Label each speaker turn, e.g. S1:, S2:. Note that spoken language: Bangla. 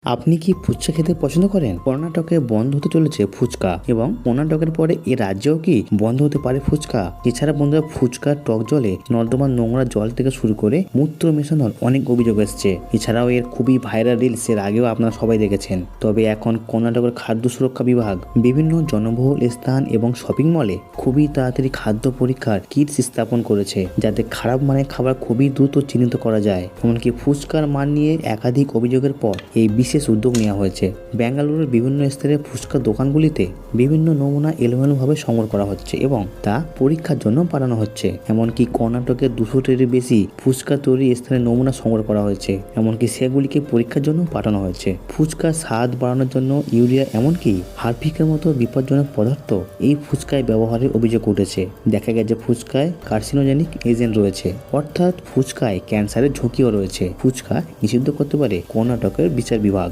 S1: আপনি কি ফুচকা খেতে পছন্দ করেন? কর্ণাটকে বন্ধ হতে চলেছে ফুচকা এবং কর্ণাটকের পরে এ রাজ্যেও কি বন্ধ হতে পারে ফুচকা? এছাড়া বন্ধুরা, ফুচকার টক জলে নর্দমার নোংরা জল থেকে শুরু করে মূত্র মেশানোর অনেক অভিযোগ এসছে। এছাড়াও এর খুবই ভাইরাল রিলস এর আগেও আপনারা সবাই দেখেছেন। তবে এখন কর্ণাটকের খাদ্য সুরক্ষা বিভাগ বিভিন্ন জনবহুল স্থান এবং শপিং মলে খুবই তাড়াতাড়ি খাদ্য পরীক্ষার কিটস স্থাপন করেছে, যাতে খারাপ মানের খাবার খুবই দ্রুত চিহ্নিত করা যায়। এমনকি ফুচকার মান নিয়ে একাধিক অভিযোগের পর এই বিশেষ উদ্যোগ নেওয়া হয়েছে। বেঙ্গালুরুর বিভিন্ন স্তরে ফুচকা দোকানগুলিতে বিভিন্ন নমুনা এলোমেলোভাবে সংগ্রহ করা হচ্ছে এবং তা পরীক্ষার জন্য পাঠানো হচ্ছে। এমনকি কর্ণাটকের 200টির বেশি ফুচকা তৈরি স্থানে নমুনা সংগ্রহ করা হয়েছে, এমনকি সেগুলিকে পরীক্ষার জন্য পাঠানো হয়েছে। ফুচকার স্বাদ বাড়ানোর জন্য ইউরিয়া এমনকি হারপিকের মতো বিপজ্জনক পদার্থ এই ফুচকায় ব্যবহারের অভিযোগ উঠেছে। দেখা গেছে ফুচকায় কার্সিনোজেনিক এজেন্ট রয়েছে, অর্থাৎ ফুচকায় ক্যান্সারের ঝুঁকিও রয়েছে। ফুচকা নিষিদ্ধ করতে পারে কর্ণাটকের বিচার বিভাগ।